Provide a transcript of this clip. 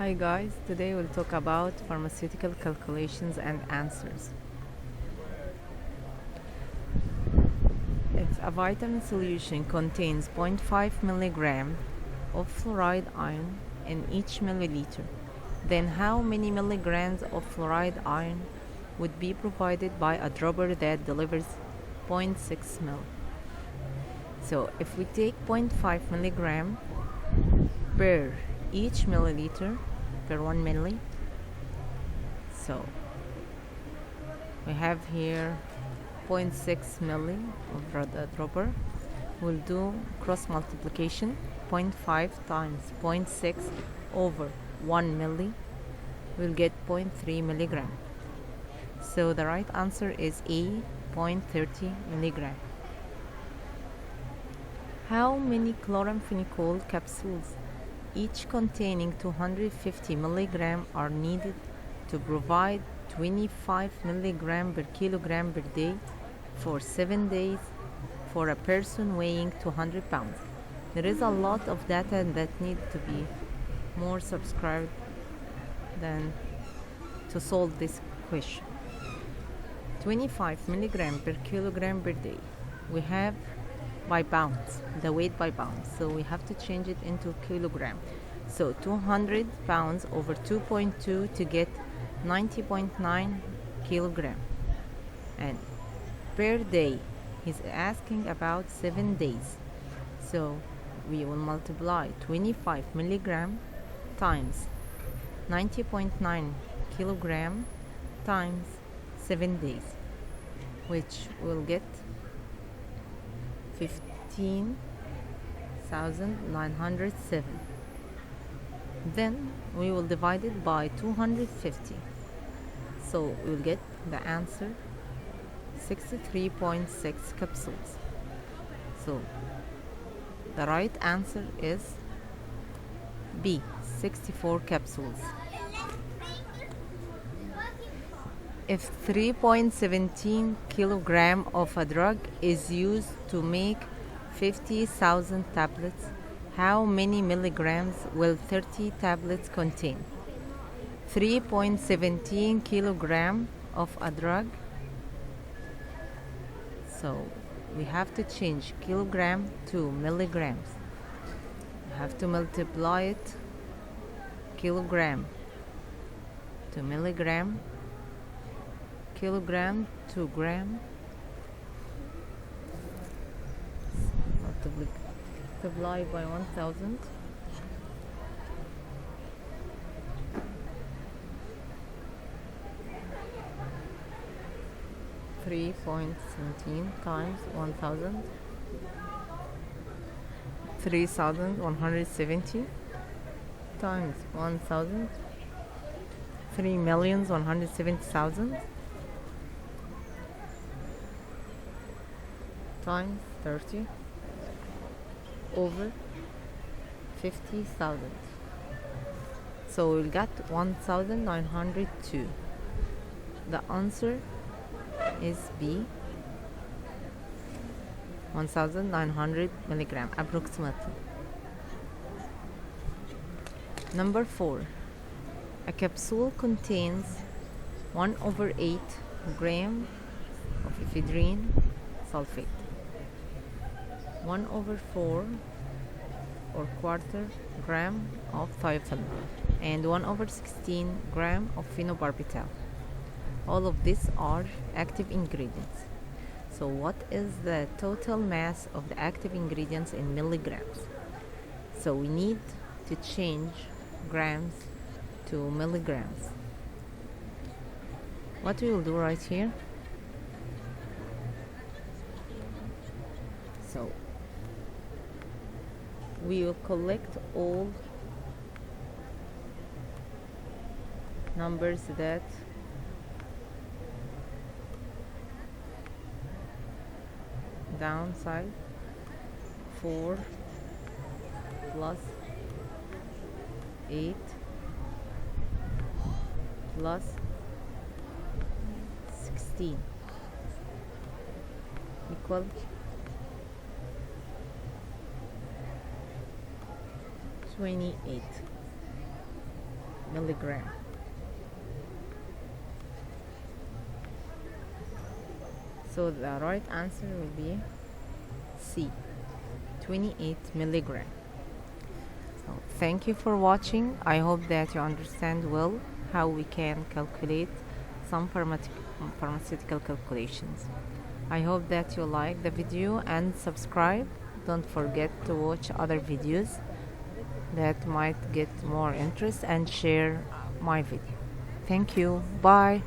Hi guys, today we'll talk about pharmaceutical calculations and answers. If a vitamin solution contains 0.5 milligram of fluoride iron in each milliliter, then how many milligrams of fluoride iron would be provided by a dropper that delivers 0.6 ml? So if we take 0.5 milligram per each milliliter per 1 milli, so we have here 0.6 milli of the dropper. We'll do cross multiplication. 0.5 times 0.6 over 1 milli, we'll get 0.3 milligram. So the right answer is A, 0.30 milligram. How many chloramphenicol capsules, each containing 250 milligram, are needed to provide 25 milligram per kilogram per day for 7 days for a person weighing 200 pounds? There is a lot of data that need to be more subscribed than to solve this question. 25 milligram per kilogram per day. We have by pounds, the weight by pounds. So we have to change it into kilogram. So 200 pounds over 2.2 to get 90.9 kilogram. And per day, he's asking about 7 days. So we will multiply 25 milligram times 90.9 kilogram times 7 days, which will get 15,907. Then we will divide it by 250. So we'll get the answer 63.6 capsules. So the right answer is B, 64 capsules. If 3.17 kilogram of a drug is used to make 50,000 tablets, how many milligrams will 30 tablets contain? 3.17 kilogram of a drug. So we have to change kilogram to milligrams. We have to multiply it kilogram to milligram, kilogram to gram, multiply by 1000, times 1000, 3170 times 1000, 3,170,000 times 30 over 50,000. So we'll get 1902. The answer is B, 1900 milligram approximately. Number 4. A capsule contains 1/8 gram of ephedrine sulfate, 1/4 or quarter gram of theophylline, and 1/16 gram of phenobarbital. All of these are active ingredients. So what is the total mass of the active ingredients in milligrams? So we need to change grams to milligrams. What we will do right here, so we will collect all numbers that downside 4 plus 8 plus 16 equal 28. milligram. So the right answer will be C, 28 milligram. So thank you for watching. I hope that you understand well how we can calculate some pharmaceutical calculations. I hope that you like the video and subscribe. Don't forget to watch other videos that might get more interest and share my video. Thank you. Bye.